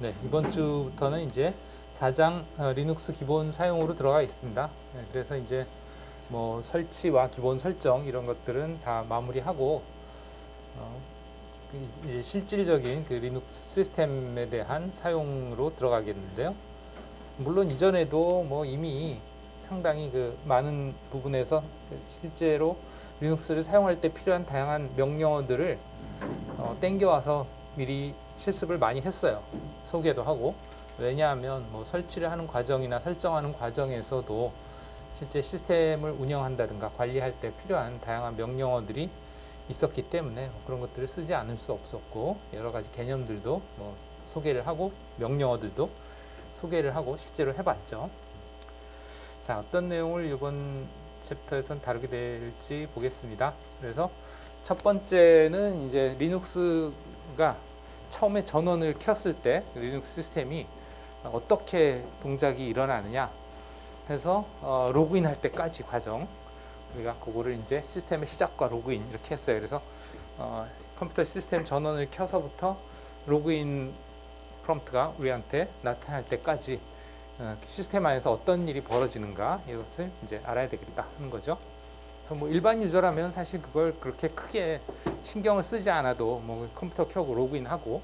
네, 이번 주부터는 이제 4장 리눅스 기본 사용으로 들어가 있습니다. 네, 그래서 이제 뭐 설치와 기본 설정 이런 것들은 다 마무리하고 이제 실질적인 그 리눅스 시스템에 대한 사용으로 들어가겠는데요. 물론 이전에도 뭐 이미 상당히 그 많은 부분에서 실제로 리눅스를 사용할 때 필요한 다양한 명령어들을 땡겨와서 미리 실습을 많이 했어요. 소개도 하고. 왜냐하면 뭐 설치를 하는 과정이나 설정하는 과정에서도 실제 시스템을 운영한다든가 관리할 때 필요한 다양한 명령어들이 있었기 때문에 그런 것들을 쓰지 않을 수 없었고, 여러 가지 개념들도 뭐 소개를 하고 명령어들도 소개를 하고 실제로 해봤죠. 자, 어떤 내용을 이번 챕터에선 다루게 될지 보겠습니다. 그래서 첫 번째는 이제 리눅스가 처음에 전원을 켰을 때 리눅스 시스템이 어떻게 동작이 일어나느냐 해서 로그인 할 때까지 과정, 우리가 그거를 이제 시스템의 시작과 로그인 이렇게 했어요. 그래서 컴퓨터 시스템 전원을 켜서부터 로그인 프롬프트가 우리한테 나타날 때까지 시스템 안에서 어떤 일이 벌어지는가 이것을 이제 알아야 되겠다 하는 거죠. 그래서 뭐 일반 유저라면 사실 그걸 그렇게 크게 신경을 쓰지 않아도 뭐 컴퓨터 켜고 로그인하고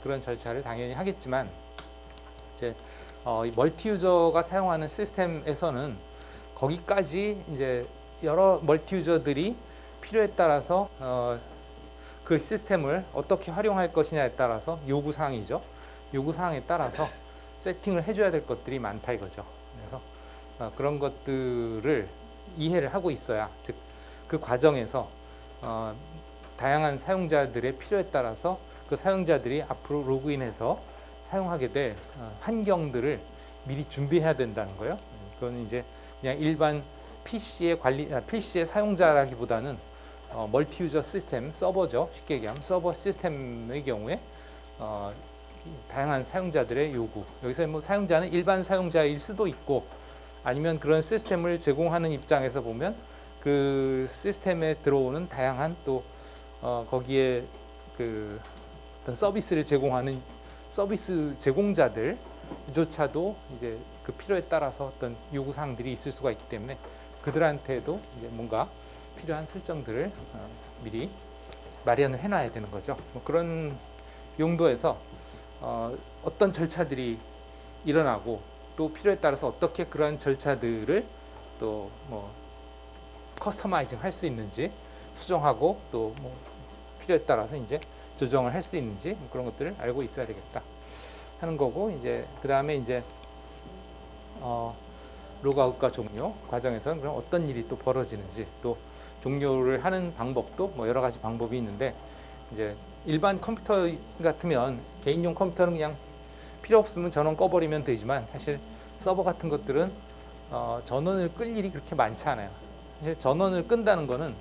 그런 절차를 당연히 하겠지만, 이제 멀티 유저가 사용하는 시스템에서는 거기까지 이제 여러 멀티 유저들이 필요에 따라서 그 시스템을 어떻게 활용할 것이냐에 따라서 요구 사항이죠. 요구 사항에 따라서 세팅을 해줘야 될 것들이 많다 이거죠. 그래서 그런 것들을 이해를 하고 있어야, 즉 그 과정에서 다양한 사용자들의 필요에 따라서 그 사용자들이 앞으로 로그인해서 사용하게 될 환경들을 미리 준비해야 된다는 거예요. 그건 이제 그냥 일반 PC의 사용자라기보다는 멀티 유저 시스템, 서버죠. 쉽게 얘기하면 서버 시스템의 경우에 다양한 사용자들의 요구, 여기서 뭐 사용자는 일반 사용자일 수도 있고, 아니면 그런 시스템을 제공하는 입장에서 보면 그 시스템에 들어오는 다양한 또 거기에 그 어떤 서비스를 제공하는 서비스 제공자들조차도 이제 그 필요에 따라서 어떤 요구 사항들이 있을 수가 있기 때문에 그들한테도 이제 뭔가 필요한 설정들을 미리 마련을 해놔야 되는 거죠. 뭐 그런 용도에서 어떤 절차들이 일어나고 또 필요에 따라서 어떻게 그러한 절차들을 또 뭐 커스터마이징 할 수 있는지, 수정하고 또 뭐 필요에 따라서 이제 조정을 할 수 있는지 뭐 그런 것들을 알고 있어야 되겠다 하는 거고, 이제 그 다음에 이제 로그아웃과 종료 과정에서는 그럼 어떤 일이 또 벌어지는지, 또 종료를 하는 방법도 뭐 여러 가지 방법이 있는데, 이제 일반 컴퓨터 같으면 개인용 컴퓨터는 그냥 필요 없으면 전원 꺼버리면 되지만, 사실 서버 같은 것들은 전원을 끌 일이 그렇게 많지 않아요. 사실 전원을 끈다는 거는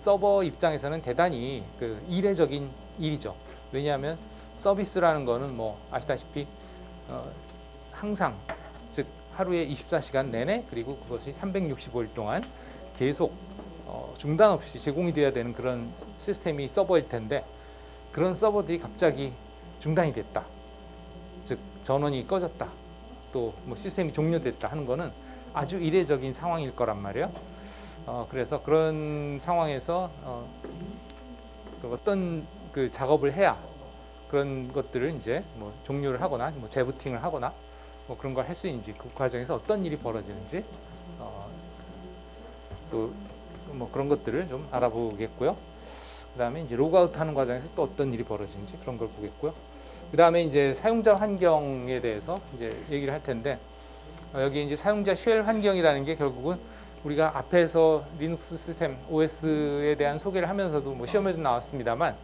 서버 입장에서는 대단히 그 이례적인 일이죠. 왜냐하면 서비스라는 거는 뭐 아시다시피 항상, 즉 하루에 24시간 내내, 그리고 그것이 365일 동안 계속 중단 없이 제공이 돼야 되는 그런 시스템이 서버일 텐데, 그런 서버들이 갑자기 중단이 됐다, 즉 전원이 꺼졌다, 또 뭐 시스템이 종료됐다 하는 거는 아주 이례적인 상황일 거란 말이에요. 그래서 그런 상황에서 어떤 그 작업을 해야 그런 것들을 이제 뭐 종료를 하거나 뭐 재부팅을 하거나 뭐 그런 걸 할 수 있는지, 그 과정에서 어떤 일이 벌어지는지 또 뭐 그런 것들을 좀 알아보겠고요. 그 다음에 이제 로그아웃 하는 과정에서 또 어떤 일이 벌어지는지 그런 걸 보겠고요. 그 다음에 이제 사용자 환경에 대해서 이제 얘기를 할 텐데, 여기 이제 사용자 쉘 환경이라는 게 결국은 우리가 앞에서 리눅스 시스템 OS에 대한 소개를 하면서도 뭐 시험에도 나왔습니다만,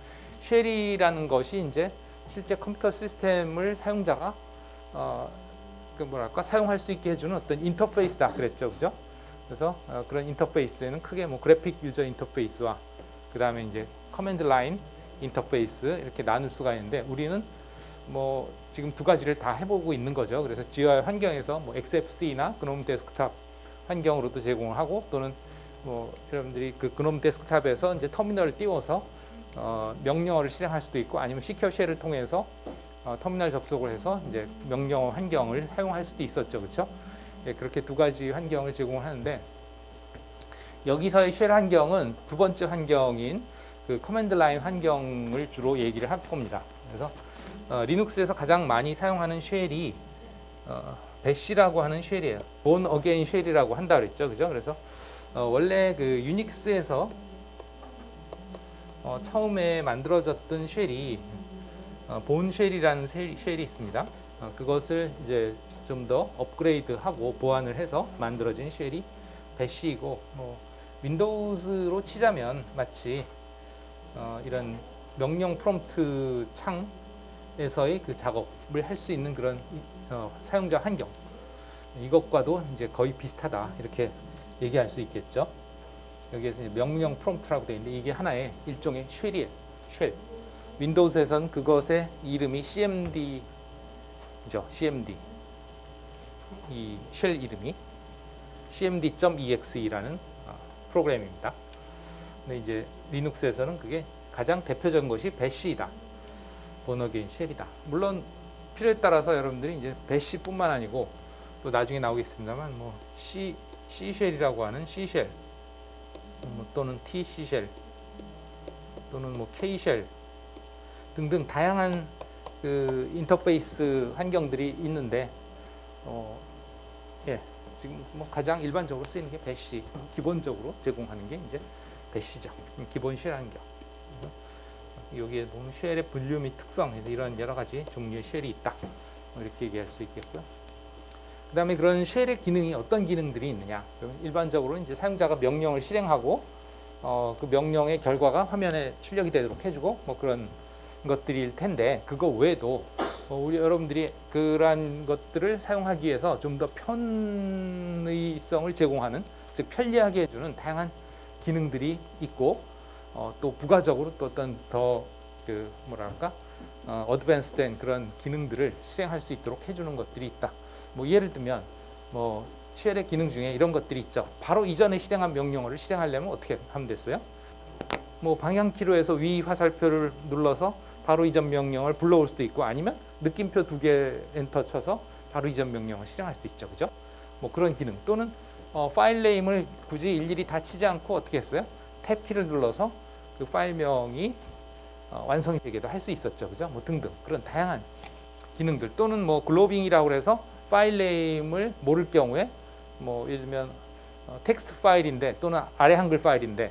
쉘이라는 것이 이제 실제 컴퓨터 시스템을 사용자가 그 뭐랄까 사용할 수 있게 해주는 어떤 인터페이스다 그랬죠, 그죠? 그래서 그런 인터페이스에는 크게 뭐 그래픽 유저 인터페이스와 그 다음에 이제 커맨드 라인 인터페이스 이렇게 나눌 수가 있는데, 우리는 뭐 지금 두 가지를 다 해보고 있는 거죠. 그래서 GUI 환경에서 뭐 XFC나 그놈 데스크탑 환경으로도 제공을 하고, 또는 뭐 여러분들이 그 그놈 데스크탑에서 이제 터미널을 띄워서 명령어를 실행할 수도 있고, 아니면 시큐어 쉘을 통해서 터미널 접속을 해서 이제 명령 환경을 사용할 수도 있었죠, 그렇죠? 예, 그렇게 두 가지 환경을 제공하는데 여기서의 쉘 환경은 두 번째 환경인 그 커맨드 라인 환경을 주로 얘기를 할 겁니다. 그래서 리눅스에서 가장 많이 사용하는 쉘이 배시라고 하는 쉘이에요. 본 어게인 쉘이라고 한다 그랬죠, 그죠? 그래서 원래 그 유닉스에서 처음에 만들어졌던 쉘이 본 쉘이라는 쉘이 있습니다. 그것을 이제 좀 더 업그레이드하고 보완을 해서 만들어진 쉘이 배시이고, 윈도우즈로 치자면 마치 이런 명령 프롬프트 창에서의 그 작업을 할 수 있는 그런 사용자 환경, 이것과도 이제 거의 비슷하다 이렇게 얘기할 수 있겠죠. 여기에서 이제 명령 프롬프트라고 되어 있는데 이게 하나의 일종의 쉘이에요. 쉘. 윈도우즈에선 그것의 이름이 CMD죠. CMD. 이 쉘 이름이 cmd.exe라는 프로그램입니다. 근데 이제 리눅스에서는 그게 가장 대표적인 것이 배시이다. 본어게인 쉘이다. 물론 필요에 따라서 여러분들이 이제 배시뿐만 아니고 또 나중에 나오겠습니다만 뭐 C 쉘이라고 하는 C 쉘 또는 T C 쉘 또는 뭐 K 쉘 등등 다양한 그 인터페이스 환경들이 있는데 예, 지금 뭐 가장 일반적으로 쓰이는 게 배시, 기본적으로 제공하는 게 이제 배시죠. 기본 쉘 환경. 여기에 보면 쉘의 분류 및 특성, 이런 여러 가지 종류의 쉘이 있다. 이렇게 얘기할 수 있겠고요. 그 다음에 그런 쉘의 기능이 어떤 기능들이 있느냐. 그러면 일반적으로 이제 사용자가 명령을 실행하고 그 명령의 결과가 화면에 출력이 되도록 해주고 뭐 그런 것들일 텐데 그거 외에도 우리 여러분들이 그러한 것들을 사용하기 위해서 좀 더 편의성을 제공하는, 즉 편리하게 해주는 다양한 기능들이 있고 또 부가적으로 또 어떤 더 그 뭐랄까 어드밴스된 그런 기능들을 실행할 수 있도록 해주는 것들이 있다. 뭐 예를 들면 뭐 쉘의 기능 중에 이런 것들이 있죠. 바로 이전에 실행한 명령어를 실행하려면 어떻게 하면 됐어요? 뭐 방향키로 해서 위 화살표를 눌러서 바로 이전 명령을 불러올 수도 있고 아니면 느낌표 2개 엔터 쳐서 바로 이전 명령을 실행할 수 있죠, 그죠? 뭐 그런 기능 또는 파일 네임을 굳이 일일이 다 치지 않고 어떻게 했어요? 탭 키를 눌러서 그 파일명이 완성이 되기도 할 수 있었죠, 그죠? 뭐 등등 그런 다양한 기능들 또는 뭐 글로빙이라고 해서 파일 네임을 모를 경우에 뭐 예를 들면 텍스트 파일인데 또는 아래 한글 파일인데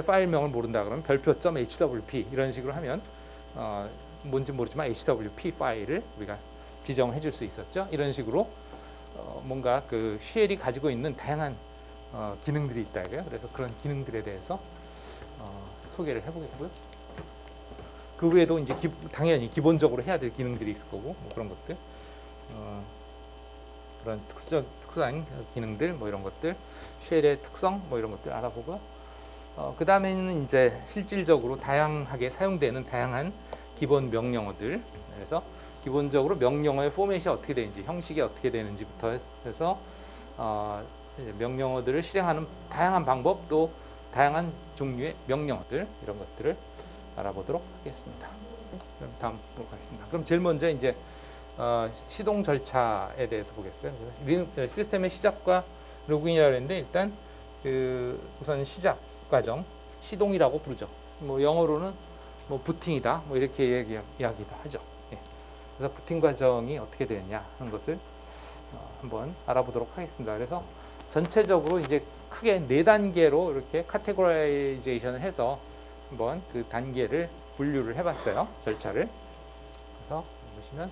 파일명을 모른다 그러면 별표.hwp 이런 식으로 하면 뭔지 모르지만 hwp 파일을 우리가 지정을 해줄 수 있었죠. 이런 식으로 뭔가 그 쉘이 가지고 있는 다양한 기능들이 있다 이거예요. 그래서 그런 기능들에 대해서 소개를 해보겠고요. 그 외에도 이제 당연히 기본적으로 해야 될 기능들이 있을 거고 뭐 그런 것들, 그런 특수한 기능들 뭐 이런 것들, 쉘의 특성 뭐 이런 것들 알아보고, 그 다음에는 이제 실질적으로 다양하게 사용되는 다양한 기본 명령어들. 그래서 기본적으로 명령어의 포맷이 어떻게 되는지, 형식이 어떻게 되는지부터 해서 이제 명령어들을 실행하는 다양한 방법, 또 다양한 종류의 명령어들 이런 것들을 알아보도록 하겠습니다. 그럼 다음 보도록 하겠습니다. 그럼 제일 먼저 이제 시동 절차에 대해서 보겠어요. 시스템의 시작과 로그인이라고 했는데 일단 우선 시작 과정, 시동이라고 부르죠. 뭐 영어로는 뭐 부팅이다, 뭐 이렇게 이야기도 하죠. 예. 그래서 부팅 과정이 어떻게 되느냐 하는 것을 한번 알아보도록 하겠습니다. 그래서 전체적으로 이제 크게 4단계로 이렇게 카테고라이제이션을 해서 한번 그 단계를 분류를 해봤어요. 절차를. 그래서 보시면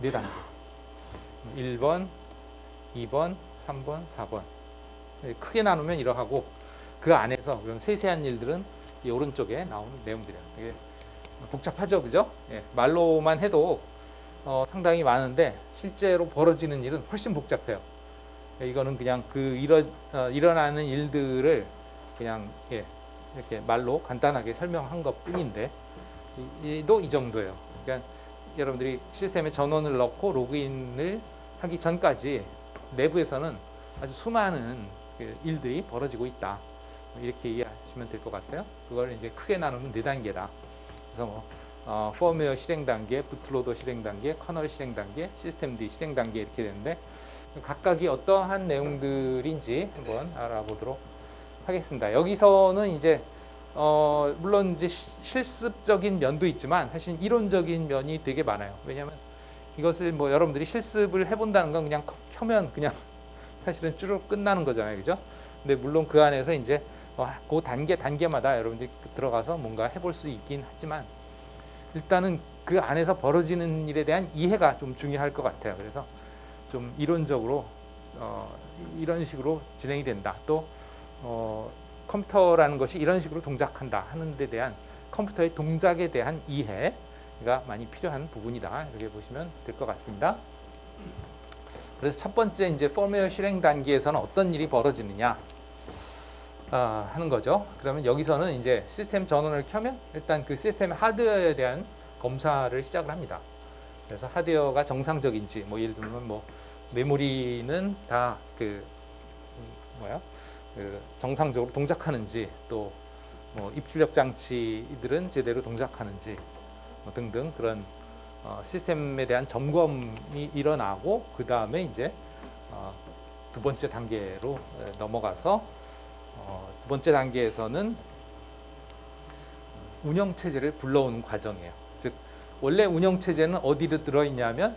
이렇게 4단계. 1번, 2번, 3번, 4번. 크게 나누면 이러하고 그 안에서 그런 세세한 일들은 이 오른쪽에 나오는 내용들이에요. 되게 복잡하죠, 그죠? 예, 말로만 해도 상당히 많은데 실제로 벌어지는 일은 훨씬 복잡해요. 이거는 그냥 일어나는 일들을 그냥 이렇게 말로 간단하게 설명한 것 뿐인데 이 정도예요. 그러니까 여러분들이 시스템에 전원을 넣고 로그인을 하기 전까지 내부에서는 아주 수많은 일들이 벌어지고 있다. 이렇게 이해하시면 될 것 같아요. 그걸 이제 크게 나누면 4단계다. 그래서 뭐 펌웨어 실행 단계, 부트로더 실행 단계, 커널 실행 단계, 시스템D 실행 단계 이렇게 되는데 각각이 어떠한 내용들인지 한번 알아보도록 하겠습니다. 여기서는 이제 물론 이제 실습적인 면도 있지만 사실 이론적인 면이 되게 많아요. 왜냐하면 이것을 뭐 여러분들이 실습을 해본다는 건 그냥 켜면 그냥 사실은 쭈르륵 끝나는 거잖아요, 그죠? 근데 물론 그 안에서 이제 그 단계마다 여러분들이 들어가서 뭔가 해볼 수 있긴 하지만 일단은 그 안에서 벌어지는 일에 대한 이해가 좀 중요할 것 같아요. 그래서 좀 이론적으로 이런 식으로 진행이 된다. 또 컴퓨터라는 것이 이런 식으로 동작한다 하는 데 대한 컴퓨터의 동작에 대한 이해가 많이 필요한 부분이다. 이렇게 보시면 될 것 같습니다. 그래서 첫 번째 이제 펌웨어 실행 단계에서는 어떤 일이 벌어지느냐 하는 거죠. 그러면 여기서는 이제 시스템 전원을 켜면 일단 그 시스템의 하드웨어에 대한 검사를 시작을 합니다. 그래서 하드웨어가 정상적인지, 뭐 예를 들면 뭐 메모리는 다 정상적으로 동작하는지, 또 뭐 입출력 장치들은 제대로 동작하는지 뭐 등등 그런 시스템에 대한 점검이 일어나고 그 다음에 이제 두 번째 단계로 넘어가서 두 번째 단계에서는 운영체제를 불러오는 과정이에요. 즉 원래 운영체제는 어디로 들어있냐면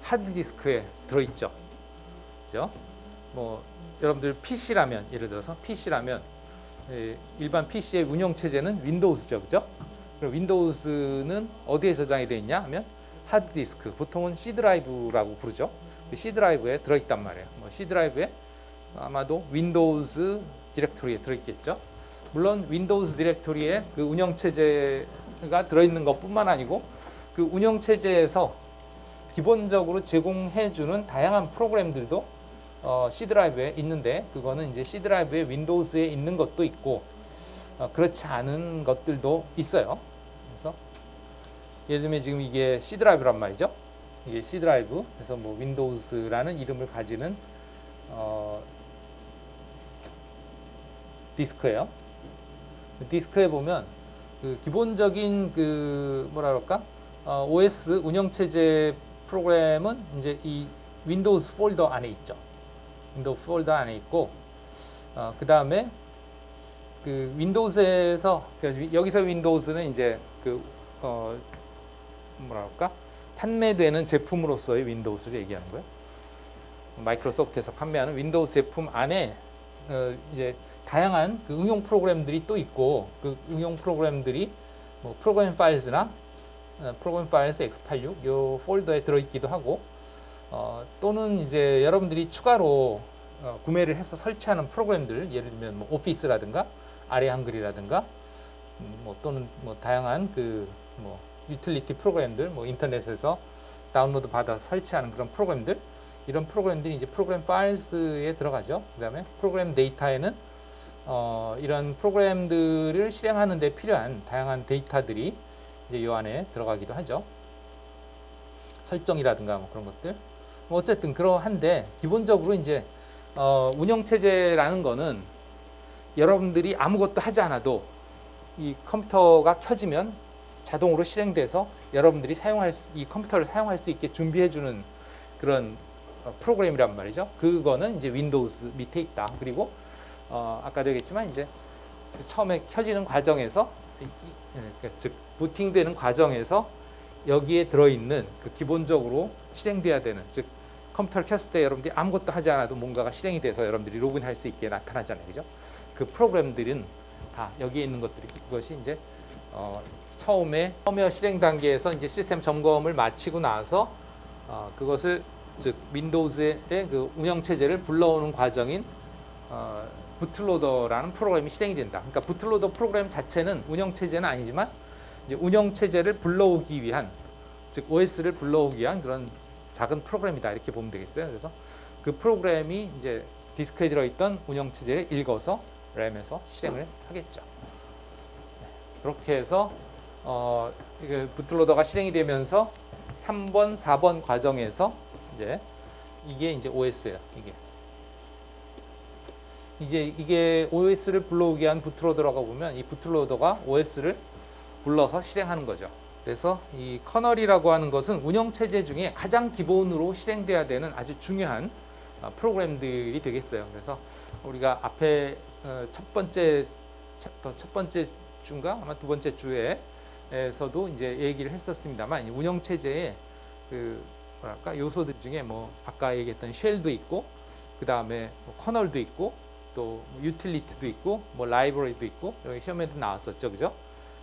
하드디스크에 들어있죠. 그죠? 뭐 여러분들 PC라면, 예를 들어서 PC라면 일반 PC의 운영체제는 윈도우즈죠. 그죠? 그럼 윈도우즈는 어디에 저장이 되어 있냐 하면 하드디스크, 보통은 C 드라이브라고 부르죠. 그 C 드라이브에 들어있단 말이에요. 뭐 C 드라이브에 아마도 윈도우즈 디렉토리에 들어있겠죠. 물론 윈도우즈 디렉토리에 그 운영체제가 들어있는 것뿐만 아니고 그 운영체제에서 기본적으로 제공해주는 다양한 프로그램들도 C 드라이브에 있는데 그거는 이제 C 드라이브에 윈도우즈에 있는 것도 있고 그렇지 않은 것들도 있어요. 그래서 예를 들면 지금 이게 C 드라이브란 말이죠. 이게 C 드라이브, 그래서 뭐 윈도우즈라는 이름을 가지는 디스크예요. 디스크에 보면 그 기본적인 그 뭐라 그럴까 OS 운영체제 프로그램은 이제 이 윈도우즈 폴더 안에 있죠. 윈도우즈 폴더 안에 있고 그 다음에 그 윈도우즈에서 여기서 윈도우즈는 이제 그 뭐라 그럴까 판매되는 제품으로서의 윈도우즈를 얘기하는 거예요. 마이크로소프트에서 판매하는 윈도우즈 제품 안에 이제 다양한 그 응용 프로그램들이 또 있고 그 응용 프로그램들이 뭐 프로그램 파일즈나 프로그램 파일즈 x86 요 폴더에 들어있기도 하고 또는 이제 여러분들이 추가로 구매를 해서 설치하는 프로그램들, 예를 들면 뭐 오피스라든가 아래 한글이라든가 뭐 또는 뭐 다양한 그 뭐 유틸리티 프로그램들, 뭐 인터넷에서 다운로드 받아서 설치하는 그런 프로그램들, 이런 프로그램들이 이제 프로그램 파일즈에 들어가죠. 그다음에 프로그램 데이터에는 이런 프로그램들을 실행하는 데 필요한 다양한 데이터들이 이제 요 안에 들어가기도 하죠. 설정이라든가 뭐 그런 것들. 뭐 어쨌든 그러한데 기본적으로 이제 운영체제라는 거는 여러분들이 아무것도 하지 않아도 이 컴퓨터가 켜지면 자동으로 실행돼서 여러분들이 이 컴퓨터를 사용할 수 있게 준비해주는 그런 프로그램이란 말이죠. 그거는 이제 윈도우즈 밑에 있다. 그리고 아까도 얘기했지만 이제 처음에 켜지는 과정에서 즉 부팅되는 과정에서 여기에 들어있는 그 기본적으로 실행돼야 되는, 즉 컴퓨터를 켰을 때 여러분들이 아무것도 하지 않아도 뭔가가 실행이 돼서 여러분들이 로그인할 수 있게 나타나잖아요, 그죠? 그 프로그램들은 다 여기에 있는 것들이, 그것이 이제 처음에 펌웨어 실행 단계에서 이제 시스템 점검을 마치고 나서 그것을 즉 윈도우즈의 그 운영 체제를 불러오는 과정인 부트로더라는 프로그램이 실행이 된다. 그러니까 부트로더 프로그램 자체는 운영 체제는 아니지만 이제 운영 체제를 불러오기 위한, 즉 OS를 불러오기 위한 그런 작은 프로그램이다, 이렇게 보면 되겠어요. 그래서 그 프로그램이 이제 디스크에 들어있던 운영 체제를 읽어서 램에서 실행을 하겠죠. 그렇게 해서 이게 부트로더가 실행이 되면서 3번, 4번 과정에서 이게 이제 OS예요. 이게 OS를 불러오기 위한 부트로더라고 보면 이 부트로더가 OS를 불러서 실행하는 거죠. 그래서 이 커널이라고 하는 것은 운영체제 중에 가장 기본으로 실행돼야 되는 아주 중요한 프로그램들이 되겠어요. 그래서 우리가 앞에 첫 번째 챕터, 첫 번째 주인가 아마 두 번째 주에서도 이제 얘기를 했었습니다만, 운영체제의 그 뭐랄까 요소들 중에 뭐 아까 얘기했던 쉘도 있고, 그 다음에 뭐 커널도 있고, 또 유틸리티도 있고, 뭐 라이브러리도 있고, 여기 시험에도 나왔었죠, 그죠?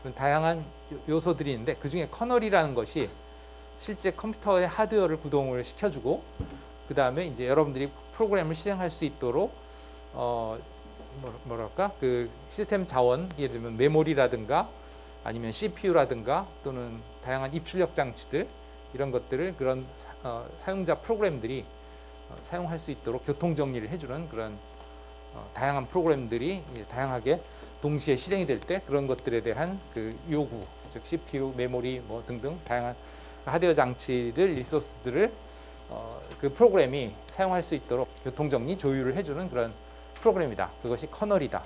그런 다양한 요소들이 있는데, 그 중에 커널이라는 것이 실제 컴퓨터의 하드웨어를 구동을 시켜주고, 그 다음에 이제 여러분들이 프로그램을 실행할 수 있도록 뭐랄까 그 시스템 자원, 예를 들면 메모리라든가 아니면 CPU라든가 또는 다양한 입출력 장치들, 이런 것들을 그런 사용자 프로그램들이 사용할 수 있도록 교통 정리를 해주는 그런 다양한 프로그램들이 다양하게 동시에 실행이 될 때 그런 것들에 대한 그 요구, 즉 CPU, 메모리 뭐 등등 다양한 하드웨어 장치들, 리소스들을 그 프로그램이 사용할 수 있도록 교통 정리, 조율을 해주는 그런 프로그램이다. 그것이 커널이다.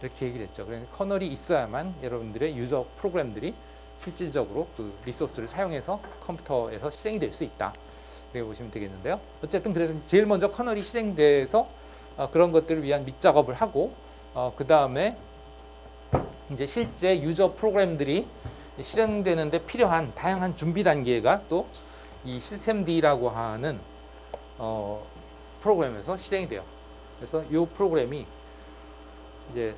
이렇게 얘기를 했죠. 그래서 커널이 있어야만 여러분들의 유저 프로그램들이 실질적으로 그 리소스를 사용해서 컴퓨터에서 실행이 될 수 있다. 이렇게 보시면 되겠는데요. 어쨌든 그래서 제일 먼저 커널이 실행돼서 그런 것들을 위한 밑작업을 하고, 그 다음에 이제 실제 유저 프로그램들이 실행되는데 필요한 다양한 준비 단계가 또 이 시스템D라고 하는 프로그램에서 실행이 돼요. 그래서 이 프로그램이 이제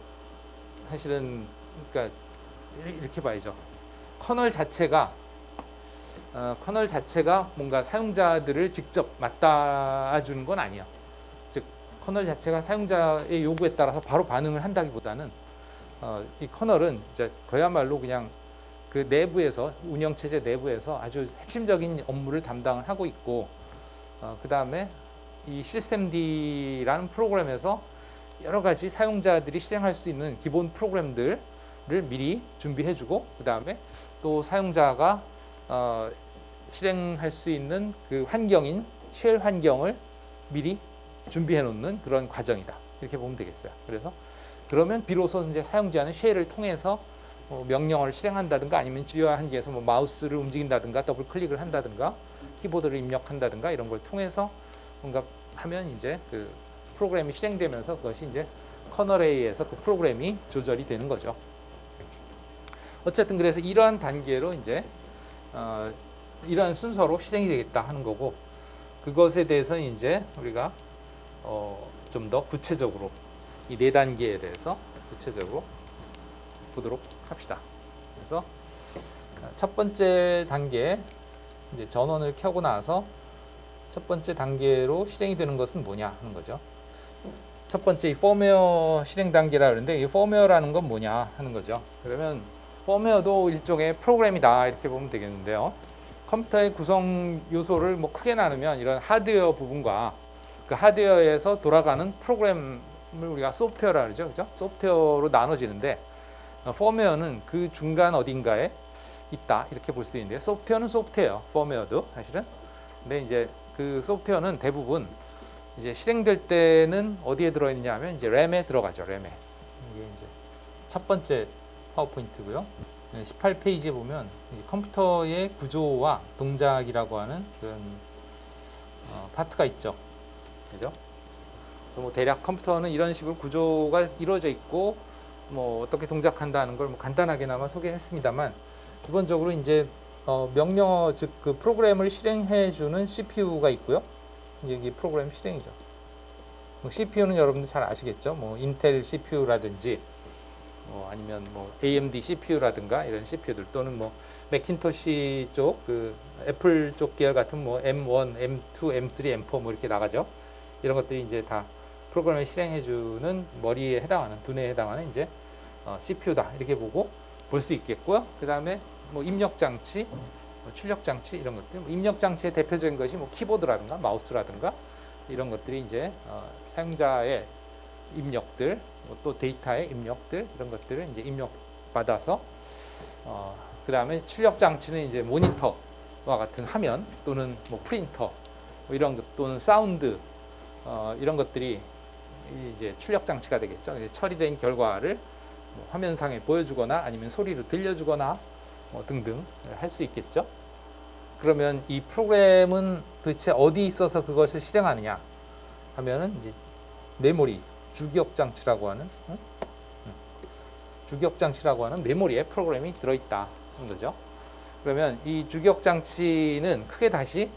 사실은 그러니까 이렇게 봐야죠. 커널 자체가 뭔가 사용자들을 직접 맞닿아주는 건 아니에요. 즉 커널 자체가 사용자의 요구에 따라서 바로 반응을 한다기보다는 이 커널은 이제 그야말로 그냥 그 내부에서, 운영체제 내부에서 아주 핵심적인 업무를 담당을 하고 있고, 그 다음에 이 시스템D라는 프로그램에서 여러 가지 사용자들이 실행할 수 있는 기본 프로그램들을 미리 준비해주고, 그 다음에 또 사용자가 실행할 수 있는 그 환경인 쉘 환경을 미리 준비해 놓는 그런 과정이다. 이렇게 보면 되겠어요. 그래서 그러면 비로소 이제 사용자는 쉘을 통해서 명령어를 실행한다든가 아니면 주요 한계에서 뭐 마우스를 움직인다든가 더블 클릭을 한다든가 키보드를 입력한다든가 이런 걸 통해서 뭔가 하면 이제 그 프로그램이 실행되면서 그것이 이제 커널에 의해서 그 프로그램이 조절이 되는 거죠. 어쨌든 그래서 이러한 단계로 이제 이러한 순서로 실행이 되겠다 하는 거고, 그것에 대해서 이제 우리가 좀 더 구체적으로 이 네 단계에 대해서 구체적으로 보도록 합시다. 그래서 첫 번째 단계, 이제 전원을 켜고 나서 첫 번째 단계로 실행이 되는 것은 뭐냐 하는 거죠. 첫 번째 이 펌웨어 실행 단계라 그러는데, 이 펌웨어라는 건 뭐냐 하는 거죠. 그러면 펌웨어도 일종의 프로그램이다 이렇게 보면 되겠는데요. 컴퓨터의 구성 요소를 뭐 크게 나누면 이런 하드웨어 부분과 그 하드웨어에서 돌아가는 프로그램을 우리가 소프트웨어라 그러죠. 그죠? 소프트웨어로 나눠지는데, 펌웨어는 그 중간 어딘가에 있다 이렇게 볼 수 있는데, 소프트웨어는 소프트웨어, 펌웨어도 사실은. 근데 이제 그 소프트웨어는 대부분 이제 실행될 때는 어디에 들어있느냐 하면 이제 램에 들어가죠. 램에. 이게 이제 첫 번째 파워포인트고요. 18페이지에 보면 컴퓨터의 구조와 동작이라고 하는 그런 파트가 있죠. 그죠? 그래서 뭐 대략 컴퓨터는 이런 식으로 구조가 이루어져 있고, 뭐 어떻게 동작한다는 걸 뭐 간단하게나마 소개했습니다만, 기본적으로 이제 명령어, 즉 그 프로그램을 실행해주는 CPU가 있고요. 이게 프로그램 실행이죠. 뭐 CPU는 여러분들 잘 아시겠죠? 뭐 인텔 CPU라든지, 아니면 뭐 AMD CPU라든가 이런 CPU들, 또는 뭐 맥킨토시 쪽, 그 애플 쪽 계열 같은 뭐 M1, M2, M3, M4 뭐 이렇게 나가죠. 이런 것들이 이제 다 프로그램을 실행해주는 머리에 해당하는, 두뇌에 해당하는 이제 CPU다 이렇게 보고 볼 수 있겠고요. 그 다음에 뭐 입력 장치, 출력 장치 이런 것들. 입력 장치의 대표적인 것이 뭐 키보드라든가 마우스라든가 이런 것들이 이제 사용자의 입력들, 또 데이터의 입력들 이런 것들을 이제 입력 받아서 그 다음에 출력 장치는 이제 모니터와 같은 화면, 또는 뭐 프린터 뭐 이런 것, 또는 사운드 이런 것들이 이제 출력 장치가 되겠죠. 이제 처리된 결과를 뭐 화면상에 보여주거나 아니면 소리로 들려주거나 뭐 등등 할 수 있겠죠. 그러면 이 프로그램은 도대체 어디 있어서 그것을 실행하느냐 하면은 이제 메모리, 주기억 장치라고 하는 주기억 장치라고 하는 메모리에 프로그램이 들어있다 하는 거죠. 그러면 이 주기억 장치는 크게 다시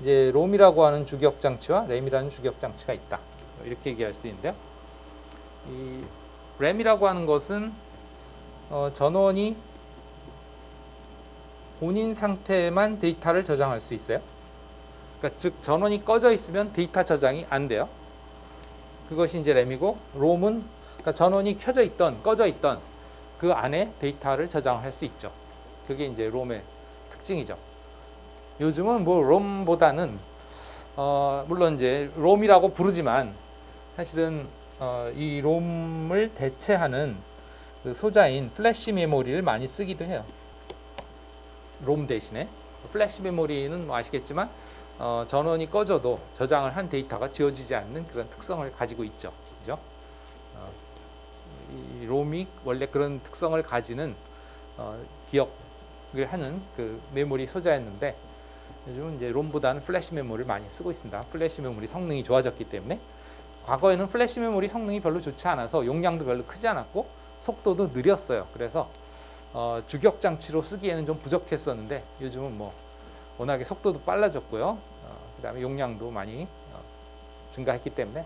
이제 롬이라고 하는 주기억 장치와 램이라는 주기억 장치가 있다. 이렇게 얘기할 수 있는데요. 이 램이라고 하는 것은 전원이 본인 상태에만 데이터를 저장할 수 있어요. 그러니까 즉 전원이 꺼져 있으면 데이터 저장이 안 돼요. 그것이 이제 램이고, 롬은 그러니까 전원이 켜져 있던 꺼져 있던 그 안에 데이터를 저장할 수 있죠. 그게 이제 롬의 특징이죠. 요즘은 뭐 롬보다는 물론 이제 롬이라고 부르지만 사실은 이 롬을 대체하는 그 소자인 플래시 메모리를 많이 쓰기도 해요. 롬 대신에 플래시 메모리는 뭐 아시겠지만 전원이 꺼져도 저장을 한 데이터가 지워지지 않는 그런 특성을 가지고 있죠. 그죠? 이 롬이 원래 그런 특성을 가지는 기억을 하는 그 메모리 소자였는데, 요즘은 이제 롬보다는 플래시 메모리를 많이 쓰고 있습니다. 플래시 메모리 성능이 좋아졌기 때문에. 과거에는 플래시 메모리 성능이 별로 좋지 않아서 용량도 별로 크지 않았고 속도도 느렸어요. 그래서 주기억 장치로 쓰기에는 좀 부족했었는데, 요즘은 뭐 워낙에 속도도 빨라졌고요. 그다음에 용량도 많이 증가했기 때문에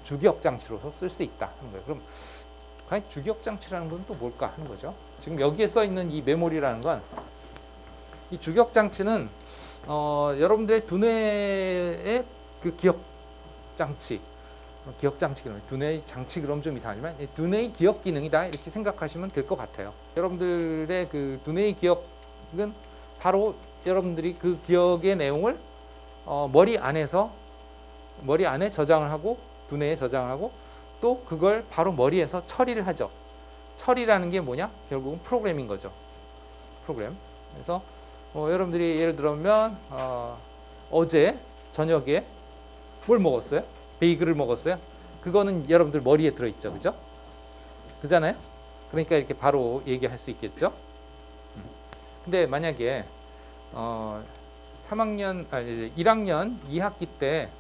주기억 장치로서 쓸 수 있다 하는 거예요. 그럼 과연 주기억 장치라는 건 또 뭘까 하는 거죠. 지금 여기에 써 있는 이 메모리라는 건, 이 주기억 장치는 여러분들의 두뇌의 그 기억 장치, 두뇌의 장치 그럼 좀 이상하지만 두뇌의 기억 기능이다 이렇게 생각하시면 될 것 같아요. 여러분들의 그 두뇌의 기억은 바로 여러분들이 그 기억의 내용을 머리 안에 저장을 하고, 두뇌에 저장을 하고, 또 그걸 바로 머리에서 처리를 하죠. 처리라는 게 뭐냐? 결국은 프로그램인 거죠. 프로그램. 그래서 여러분들이 예를 들면 어제 저녁에 뭘 먹었어요? 베이글을 먹었어요. 그거는 여러분들 머리에 들어있죠, 그죠? 그잖아요. 그러니까 이렇게 바로 얘기할 수 있겠죠. 근데 만약에 1학년 2학기 때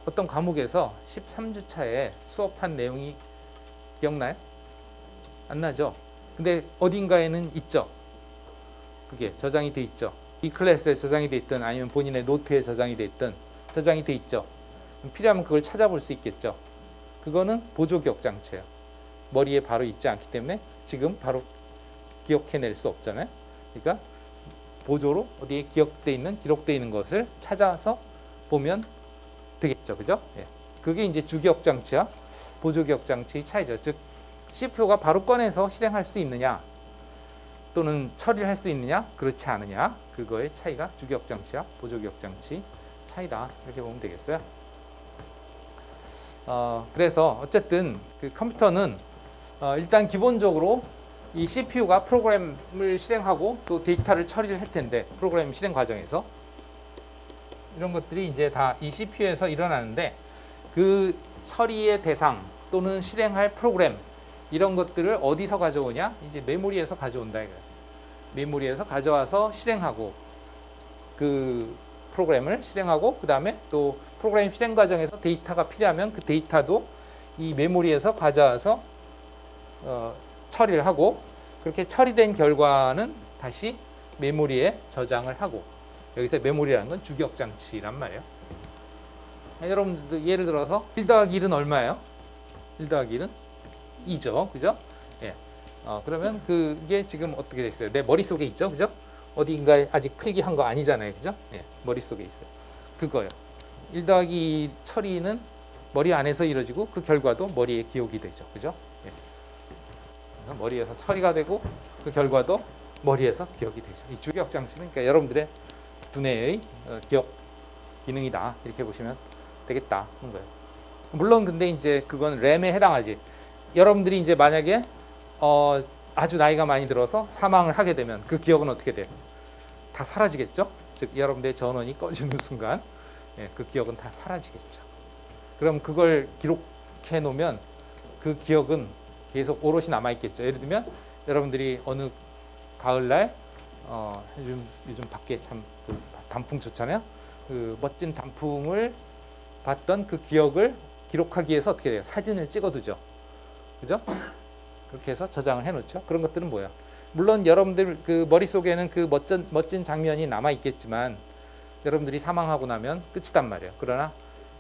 어떤 과목에서 13주차에 수업한 내용이 기억나요? 안 나죠? 근데 어딘가에는 있죠. 그게 저장이 돼 있죠. 이 클래스에 저장이 돼 있든 아니면 본인의 노트에 저장이 돼 있든 저장이 돼 있죠. 필요하면 그걸 찾아볼 수 있겠죠. 그거는 보조 기억 장치예요. 머리에 바로 있지 않기 때문에 지금 바로 기억해낼 수 없잖아요. 그러니까 보조로 어디에 기록되어 있는 것을 찾아서 보면 되겠죠. 그죠? 예. 그게 이제 주기억 장치와 보조 기억 장치의 차이죠. 즉 CPU가 바로 꺼내서 실행할 수 있느냐 또는 처리를 할 수 있느냐 그렇지 않느냐, 그거의 차이가 주기억 장치와 보조 기억 장치 차이다 이렇게 보면 되겠어요. 그래서 어쨌든 그 컴퓨터는 일단 기본적으로 이 CPU가 프로그램을 실행하고 또 데이터를 처리를 할 텐데, 프로그램 실행 과정에서 이런 것들이 이제 다 이 CPU에서 일어나는데, 그 처리의 대상 또는 실행할 프로그램 이런 것들을 어디서 가져오냐? 이제 메모리에서 가져온다 이거예요. 메모리에서 가져와서 실행하고, 그 프로그램을 실행하고, 그 다음에 또 프로그램 실행 과정에서 데이터가 필요하면 그 데이터도 이 메모리에서 가져와서 처리를 하고, 그렇게 처리된 결과는 다시 메모리에 저장을 하고, 여기서 메모리라는 건 주기억 장치란 말이에요. 여러분들 예를 들어서 1 더하기 1은 얼마예요? 1 더하기 1은 2죠. 그죠? 예. 그러면 그게 지금 어떻게 돼 있어요? 내 머릿속에 있죠. 그죠? 어딘가에 아직 필기한 거 아니잖아요. 그죠? 예. 머릿속에 있어요. 그거요. 1 더하기 2 처리는 머리 안에서 이루어지고 그 결과도 머리에 기억이 되죠. 그죠? 예. 머리에서 처리가 되고 그 결과도 머리에서 기억이 되죠. 이 주기억 장치는 그러니까 여러분들의 두뇌의 기억 기능이다 이렇게 보시면 되겠다 하는 거예요. 물론 근데 이제 그건 램에 해당하지. 여러분들이 이제 만약에 아주 나이가 많이 들어서 사망을 하게 되면 그 기억은 어떻게 돼요? 다 사라지겠죠. 즉 여러분들의 전원이 꺼지는 순간 그 기억은 다 사라지겠죠. 그럼 그걸 기록해 놓으면 그 기억은 계속 오롯이 남아 있겠죠. 예를 들면 여러분들이 어느 가을날 요즘 밖에 참 그 단풍 좋잖아요. 그 멋진 단풍을 봤던 그 기억을 기록하기 위해서 어떻게 돼요? 사진을 찍어두죠. 그죠? 그렇게 해서 저장을 해놓죠. 그런 것들은 뭐예요? 물론 여러분들 그 머릿속에는 그 멋진 장면이 남아 있겠지만 여러분들이 사망하고 나면 끝이단 말이에요. 그러나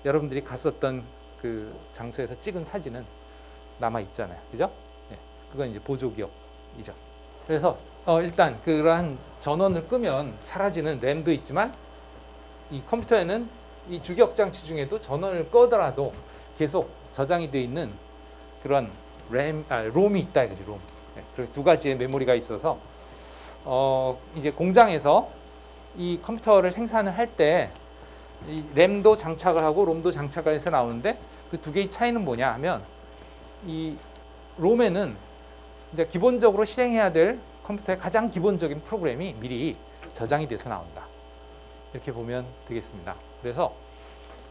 여러분들이 갔었던 그 장소에서 찍은 사진은 남아 있잖아요. 그죠? 네. 그건 이제 보조 기억이죠. 그래서 일단 그러한 전원을 끄면 사라지는 램도 있지만 이 컴퓨터에는 이 주기억 장치 중에도 전원을 끄더라도 계속 저장이 되어 있는 그런 롬이 있다 이거지, 롬. 네, 그리고 두 가지의 메모리가 있어서 이제 공장에서 이 컴퓨터를 생산을 할 때 이 램도 장착을 하고 롬도 장착을 해서 나오는데 그 두 개의 차이는 뭐냐 하면 이 롬에는 이제 기본적으로 실행해야 될 컴퓨터의 가장 기본적인 프로그램이 미리 저장이 돼서 나온다. 이렇게 보면 되겠습니다. 그래서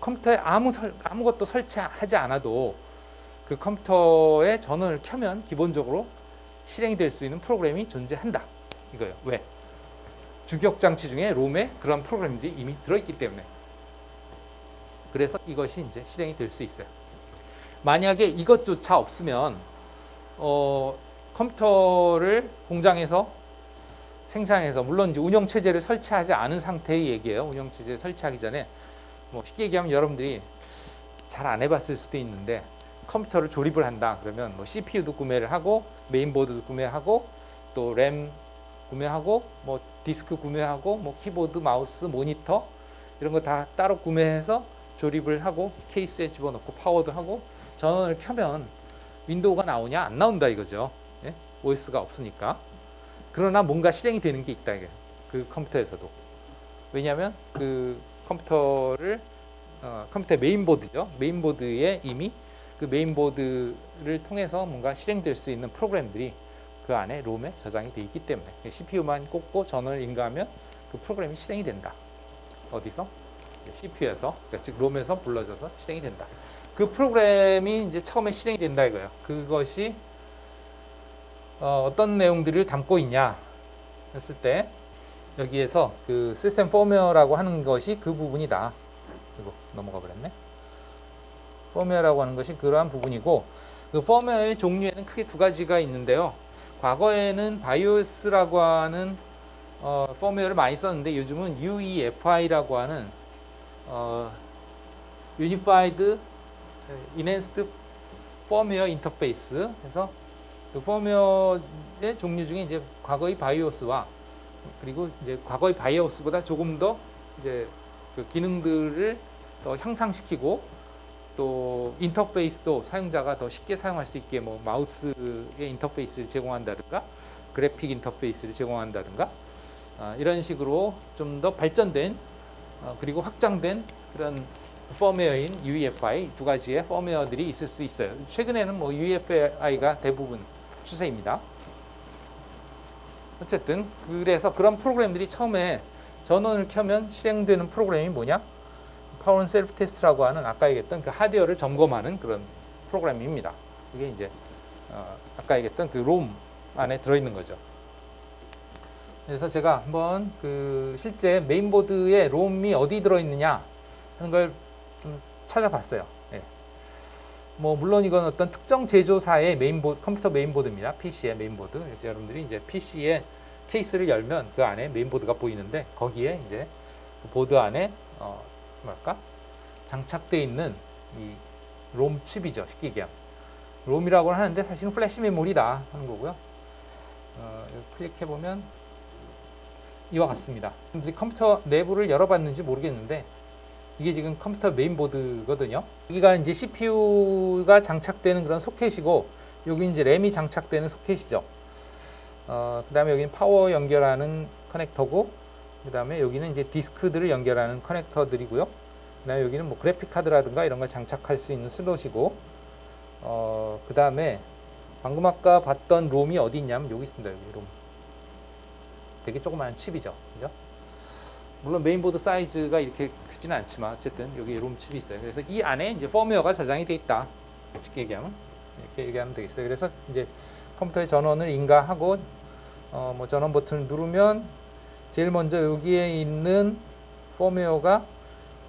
컴퓨터에 아무것도 설치하지 않아도 그 컴퓨터의 전원을 켜면 기본적으로 실행이 될 수 있는 프로그램이 존재한다. 이거예요. 왜? 주기억 장치 중에 롬에 그런 프로그램들이 이미 들어있기 때문에. 그래서 이것이 이제 실행이 될 수 있어요. 만약에 이것조차 없으면 컴퓨터를 공장에서 생산해서 물론 이제 운영 체제를 설치하지 않은 상태의 얘기예요. 운영 체제 설치하기 전에 뭐 쉽게 얘기하면 여러분들이 잘 안 해봤을 수도 있는데 컴퓨터를 조립을 한다 그러면 뭐 CPU도 구매를 하고 메인보드도 구매하고 또 램 구매하고 뭐 디스크 구매하고 뭐 키보드, 마우스, 모니터 이런 거 다 따로 구매해서 조립을 하고 케이스에 집어넣고 파워도 하고 전원을 켜면 윈도우가 나오냐? 안 나온다 이거죠. 예? OS가 없으니까. 그러나 뭔가 실행이 되는 게 있다 이게. 그 컴퓨터에서도. 왜냐하면 그 컴퓨터의 메인보드죠. 메인보드에 이미 그 메인보드를 통해서 뭔가 실행될 수 있는 프로그램들이 그 안에 롬에 저장이 되어 있기 때문에 CPU만 꽂고 전원을 인가하면 그 프로그램이 실행이 된다. 어디서? CPU에서, 그러니까 즉 롬에서 불러져서 실행이 된다. 그 프로그램이 이제 처음에 실행이 된다 이거예요. 그것이 어떤 내용들을 담고 있냐 했을 때 여기에서 그 시스템 포메어라고 하는 것이 그 부분이다. 이거 넘어가 버렸네. 포메어라고 하는 것이 그러한 부분이고 그 포메어의 종류에는 크게 두 가지가 있는데요. 과거에는 바이오스라고 하는 포메어를 많이 썼는데 요즘은 UEFI라고 하는 Unified Enhanced Firmware Interface 해서 그 포메어의 종류 중에 이제 과거의 바이오스와 그리고 이제 과거의 바이오스보다 조금 더 이제 그 기능들을 더 향상시키고 또 인터페이스도 사용자가 더 쉽게 사용할 수 있게 뭐 마우스의 인터페이스를 제공한다든가 그래픽 인터페이스를 제공한다든가 이런 식으로 좀 더 발전된 그리고 확장된 그런 펌웨어인 UEFI 두 가지의 펌웨어들이 있을 수 있어요. 최근에는 뭐 UEFI가 대부분 추세입니다. 어쨌든 그래서 그런 프로그램들이 처음에 전원을 켜면 실행되는 프로그램이 뭐냐? 파워 셀프 테스트라고 하는 아까 얘기했던 그 하드웨어를 점검하는 그런 프로그램입니다. 그게 이제 아까 얘기했던 그 롬 안에 들어있는 거죠. 그래서 제가 한번 그 실제 메인보드에 롬이 어디 들어있느냐 하는 걸 좀 찾아봤어요. 예. 뭐 물론 이건 어떤 특정 제조사의 메인보드, 컴퓨터 메인보드입니다. PC의 메인보드. 그래서 여러분들이 이제 PC의 케이스를 열면 그 안에 메인보드가 보이는데 거기에 이제 그 보드 안에 뭐랄까 장착되어 있는 이 롬 칩이죠. 쉽게 얘기하면 롬이라고 하는데 사실은 플래시 메모리다 하는 거고요. 클릭해 보면 이와 같습니다. 컴퓨터 내부를 열어봤는지 모르겠는데 이게 지금 컴퓨터 메인보드거든요. 여기가 이제 CPU가 장착되는 그런 소켓이고 여기 이제 램이 장착되는 소켓이죠. 그 다음에 여기는 파워 연결하는 커넥터고 그 다음에 여기는 이제 디스크들을 연결하는 커넥터들이고요. 그 다음에 여기는 뭐 그래픽 카드라든가 이런 걸 장착할 수 있는 슬롯이고 그 다음에 방금 아까 봤던 롬이 어디 있냐면 여기 있습니다. 여기 롬. 되게 조그마한 칩이죠. 그죠? 물론 메인보드 사이즈가 이렇게 크지는 않지만 어쨌든 여기 롬 칩이 있어요. 그래서 이 안에 이제 펌웨어가 저장이 돼 있다. 쉽게 얘기하면 이렇게 얘기하면 되겠어요. 그래서 이제 컴퓨터의 전원을 인가하고 뭐 전원 버튼을 누르면 제일 먼저 여기에 있는 펌웨어가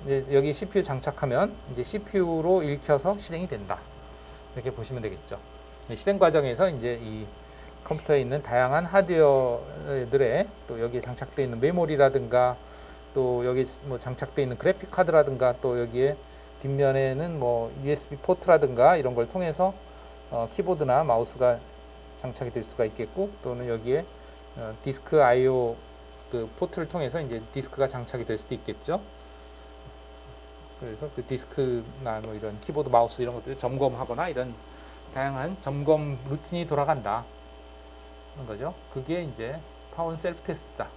이제 여기 CPU 장착하면 이제 CPU로 읽혀서 실행이 된다. 이렇게 보시면 되겠죠. 실행 과정에서 이제 이 컴퓨터에 있는 다양한 하드웨어들의 또 여기에 장착되어 있는 메모리라든가 또 여기 뭐 장착되어 있는 그래픽 카드라든가 또 여기에 뒷면에는 뭐 USB 포트라든가 이런 걸 통해서 키보드나 마우스가 장착이 될 수가 있겠고 또는 여기에 디스크 I/O 그 포트를 통해서 이제 디스크가 장착이 될 수도 있겠죠. 그래서 그 디스크나 뭐 이런 키보드, 마우스 이런 것들을 점검하거나 이런 다양한 점검 루틴이 돌아간다. 하는 거죠. 그게 이제 파원 셀프 테스트다.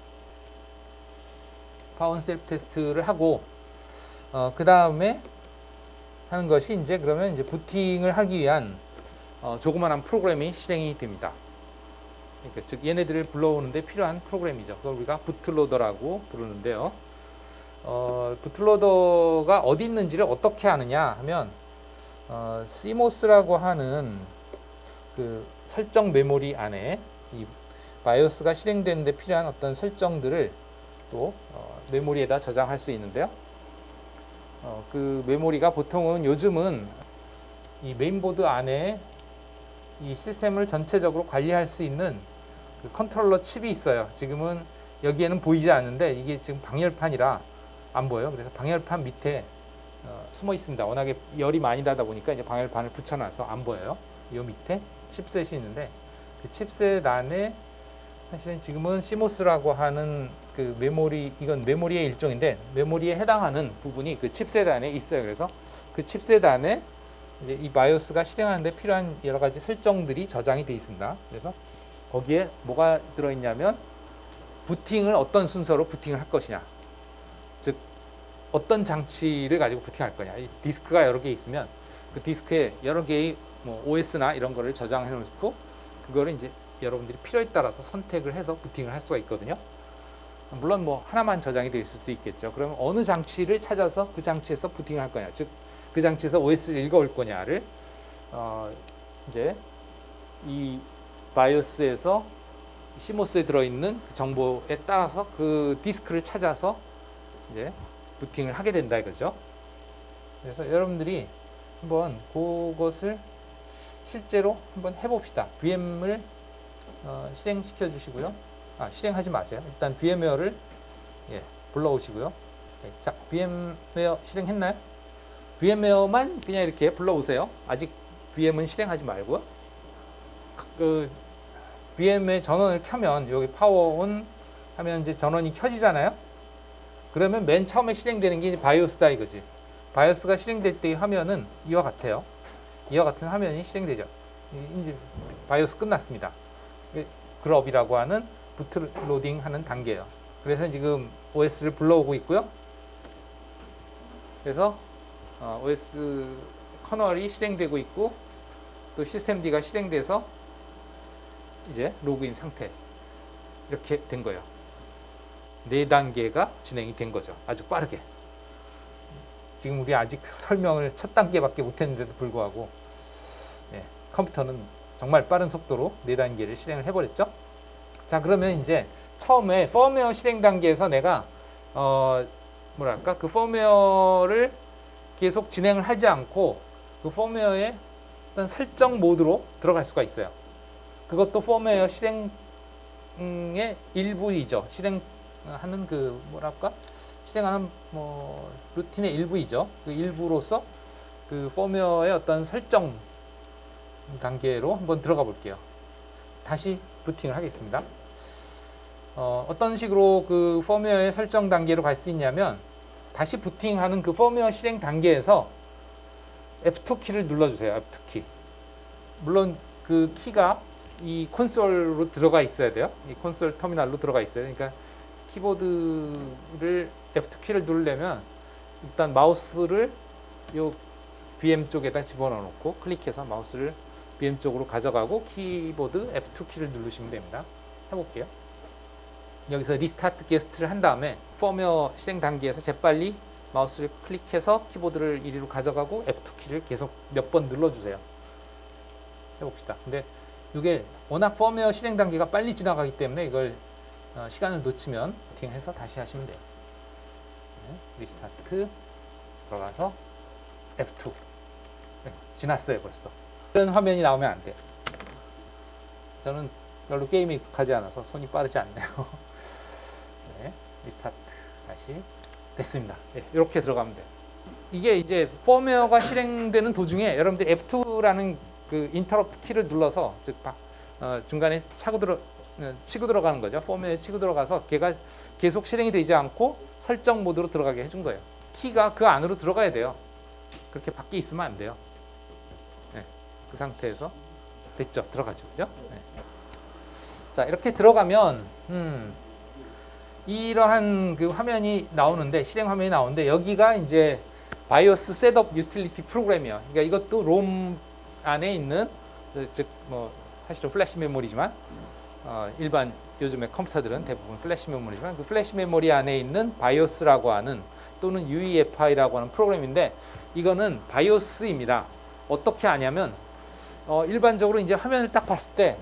파원 셀프 테스트를 하고 그 다음에 하는 것이 이제 그러면 이제 부팅을 하기 위한 조그만한 프로그램이 실행이 됩니다. 그러니까 즉 얘네들을 불러오는데 필요한 프로그램이죠. 그걸 우리가 부트로더라고 부르는데요. 부트로더가 어디 있는지를 어떻게 아느냐 하면 CMOS라고 하는 그 설정 메모리 안에 이 바이오스가 실행되는데 필요한 어떤 설정들을 또 메모리에다 저장할 수 있는데요. 그 메모리가 보통은 요즘은 이 메인보드 안에 이 시스템을 전체적으로 관리할 수 있는 그 컨트롤러 칩이 있어요. 지금은 여기에는 보이지 않는데 이게 지금 방열판이라 안 보여요. 그래서 방열판 밑에 숨어 있습니다. 워낙에 열이 많이 나다 보니까 이제 방열판을 붙여놔서 안 보여요. 이 밑에 칩셋이 있는데 그 칩셋 안에 사실은 지금은 CMOS라고 하는 그 메모리, 이건 메모리의 일종인데 메모리에 해당하는 부분이 그 칩셋 안에 있어요. 그래서 그 칩셋 안에 이제 이 바이오스가 실행하는데 필요한 여러 가지 설정들이 저장이 되어 있습니다. 그래서 거기에 뭐가 들어있냐면 부팅을 어떤 순서로 부팅을 할 것이냐, 즉 어떤 장치를 가지고 부팅할 거냐. 이 디스크가 여러 개 있으면 그 디스크에 여러 개의 뭐 OS나 이런 거를 저장해 놓고 그거를 이제 여러분들이 필요에 따라서 선택을 해서 부팅을 할 수가 있거든요. 물론 뭐 하나만 저장이 되어 있을 수도 있겠죠. 그러면 어느 장치를 찾아서 그 장치에서 부팅을 할 거냐, 즉 그 장치에서 OS를 읽어올 거냐를 이제 이 바이오스에서 CMOS에 들어있는 그 정보에 따라서 그 디스크를 찾아서 이제 부팅을 하게 된다 이거죠. 그래서 여러분들이 한번 그것을 실제로 한번 해봅시다. VM을 실행시켜 주시고요. 실행하지 마세요. 일단 VM웨어를 불러오시고요. 자, VM웨어 실행했나요? VM웨어만 그냥 이렇게 불러오세요. 아직 VM은 실행하지 말고요. 그 VM의 전원을 켜면 여기 파워온 하면 이제 전원이 켜지잖아요. 그러면 맨 처음에 실행되는 게 이제 바이오스다 이거지. 바이오스가 실행될 때의 화면은 이와 같아요. 이와 같은 화면이 실행되죠. 이제 바이오스 끝났습니다. 그룹이라고 하는 부트로딩 하는 단계예요. 그래서 지금 OS를 불러오고 있고요. 그래서 OS 커널이 실행되고 있고 또 시스템D가 실행돼서 이제 로그인 상태 이렇게 된 거예요. 4단계가 진행이 된 거죠. 아주 빠르게. 지금 우리 아직 설명을 첫 단계밖에 못했는데도 불구하고 컴퓨터는 정말 빠른 속도로 4단계를 실행을 해버렸죠. 자, 그러면 이제 처음에 펌웨어 실행 단계에서 내가 그 펌웨어를 계속 진행을 하지 않고 그 펌웨어의 어떤 설정 모드로 들어갈 수가 있어요. 그것도 펌웨어 실행의 일부이죠. 실행하는 실행하는 루틴의 일부이죠. 그 일부로서 그 펌웨어의 어떤 설정 단계로 한번 들어가 볼게요. 다시 부팅을 하겠습니다. 어떤 식으로 그 펌웨어의 설정 단계로 갈 수 있냐면 다시 부팅하는 그 펌웨어 실행 단계에서 F2 키를 눌러주세요. F2 키. 물론 그 키가 이 콘솔로 들어가 있어야 돼요. 이 콘솔 터미널로 들어가 있어요. 그러니까 키보드를 F2 키를 누르려면 일단 마우스를 요 VM 쪽에다 집어넣어 놓고 클릭해서 마우스를 VM 쪽으로 가져가고 키보드 F2 키를 누르시면 됩니다. 해볼게요. 여기서 리스타트 게스트를 한 다음에 펌웨어 실행 단계에서 재빨리 마우스를 클릭해서 키보드를 이리로 가져가고 F2 키를 계속 몇 번 눌러주세요. 해봅시다. 근데 이게 워낙 펌웨어 실행 단계가 빨리 지나가기 때문에 이걸 시간을 놓치면 버팅해서 다시 하시면 돼요. 네, 리스타트 들어가서 F2 네, 지났어요 벌써. 이런 화면이 나오면 안 돼요. 저는 별로 게임에 익숙하지 않아서 손이 빠르지 않네요. 네, 리스타트 다시 됐습니다. 네, 이렇게 들어가면 돼요. 이게 이제 펌웨어가 실행되는 도중에 여러분들 F2라는 그 인터럽트 키를 눌러서 즉 중간에 치고 들어가는 거죠. 펌웨어에 치고 들어가서 걔가 계속 실행이 되지 않고 설정 모드로 들어가게 해준 거예요. 키가 그 안으로 들어가야 돼요. 그렇게 밖에 있으면 안 돼요. 네, 그 상태에서 됐죠. 들어가죠. 그죠? 네. 자, 이렇게 들어가면 이러한 그 화면이 나오는데 실행 화면이 나오는데 여기가 이제 바이오스 셋업 유틸리티 프로그램이에요. 그러니까 이것도 롬 안에 있는 즉 뭐 사실은 플래시 메모리지만 일반 요즘의 컴퓨터들은 대부분 플래시 메모리지만 그 플래시 메모리 안에 있는 바이오스라고 하는 또는 UEFI라고 하는 프로그램인데 이거는 바이오스입니다. 어떻게 하냐면 일반적으로 이제 화면을 딱 봤을 때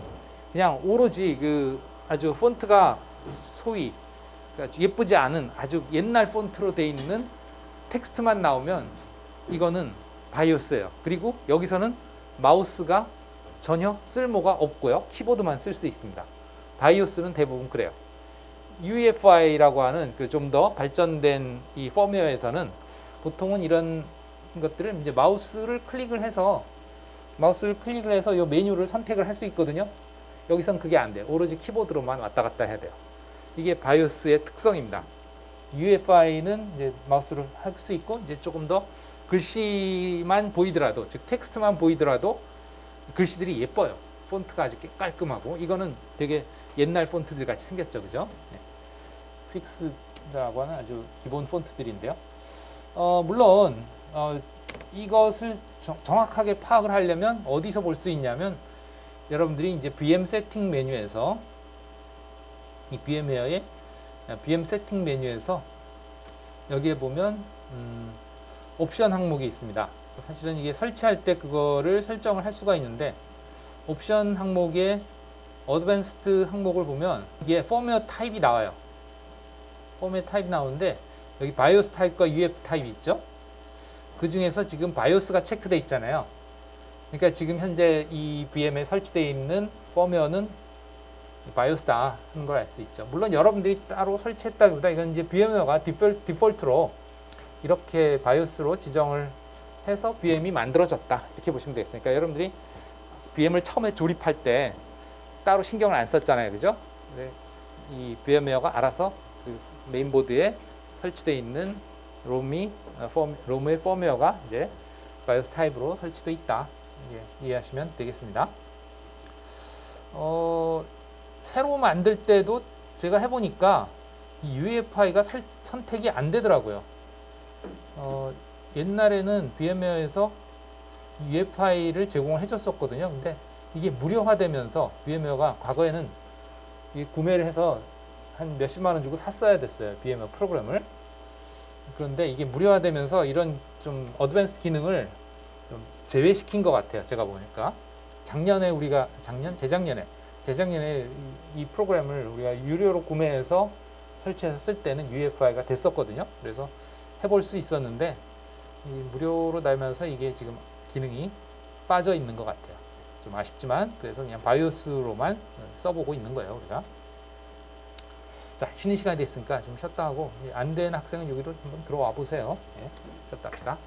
그냥 오로지 그 아주 폰트가 소위 예쁘지 않은 아주 옛날 폰트로 돼 있는 텍스트만 나오면 이거는 바이오스예요. 그리고 여기서는 마우스가 전혀 쓸모가 없고요. 키보드만 쓸 수 있습니다. 바이오스는 대부분 그래요. UEFI라고 하는 그 좀 더 발전된 이 펌웨어에서는 보통은 이런 것들을 이제 마우스를 클릭을 해서 이 메뉴를 선택을 할 수 있거든요. 여기선 그게 안 돼요. 오로지 키보드로만 왔다 갔다 해야 돼요. 이게 바이오스의 특성입니다. UEFI는 이제 마우스를 할 수 있고 이제 조금 더 글씨만 보이더라도 즉 텍스트만 보이더라도 글씨들이 예뻐요. 폰트가 아주 깔끔하고 이거는 되게 옛날 폰트들 같이 생겼죠, 그죠? 네. 픽스라고 하는 아주 기본 폰트들인데요. 물론 이것을 정확하게 파악을 하려면 어디서 볼 수 있냐면 여러분들이 이제 VM 세팅 메뉴에서 이 VM웨어의 VM 세팅 메뉴에서 여기에 보면 옵션 항목이 있습니다. 사실은 이게 설치할 때 그거를 설정을 할 수가 있는데 옵션 항목에 어드밴스드 항목을 보면 이게 펌웨어 타입이 나와요. 펌웨어 타입이 나오는데 여기 바이오스 타입과 UEFI 타입이 있죠. 그 중에서 지금 바이오스가 체크되어 있잖아요. 그러니까 지금 현재 이 VM에 설치되어 있는 펌웨어는 바이오스다 하는 걸 알 수 있죠. 물론 여러분들이 따로 설치했다기보다 이건 이제 VM웨어가 디폴트로 이렇게 바이오스로 지정을 해서 VM이 만들어졌다 이렇게 보시면 되겠어요. 그러니까 여러분들이 VM을 처음에 조립할 때 따로 신경을 안 썼잖아요, 그죠? 네. 이 VM웨어가 알아서 그 메인보드에 설치되어 있는 롬의 펌웨어가 이제 바이오스 타입으로 설치되어 있다. 이해하시면 되겠습니다. 새로 만들 때도 제가 해보니까 이 UEFI가 선택이 안 되더라고요. 옛날에는 VM웨어에서 UEFI를 제공을 해줬었거든요. 근데 이게 무료화되면서 VM웨어가 과거에는 구매를 해서 한 몇십만 원 주고 샀어야 됐어요. VM웨어 프로그램을. 그런데 이게 무료화되면서 이런 좀 어드밴스드 기능을 좀 제외시킨 것 같아요. 제가 보니까. 재작년에 이 프로그램을 우리가 유료로 구매해서 설치해서 쓸 때는 UEFI가 됐었거든요. 그래서 해볼 수 있었는데 이 무료로 나면서 이게 지금 기능이 빠져 있는 것 같아요. 좀 아쉽지만 그래서 그냥 바이오스로만 써보고 있는 거예요, 우리가. 자, 쉬는 시간이 됐으니까 좀 쉬었다 하고 안 된 학생은 여기로 한번 들어와 보세요. 네, 쉬었다 합시다.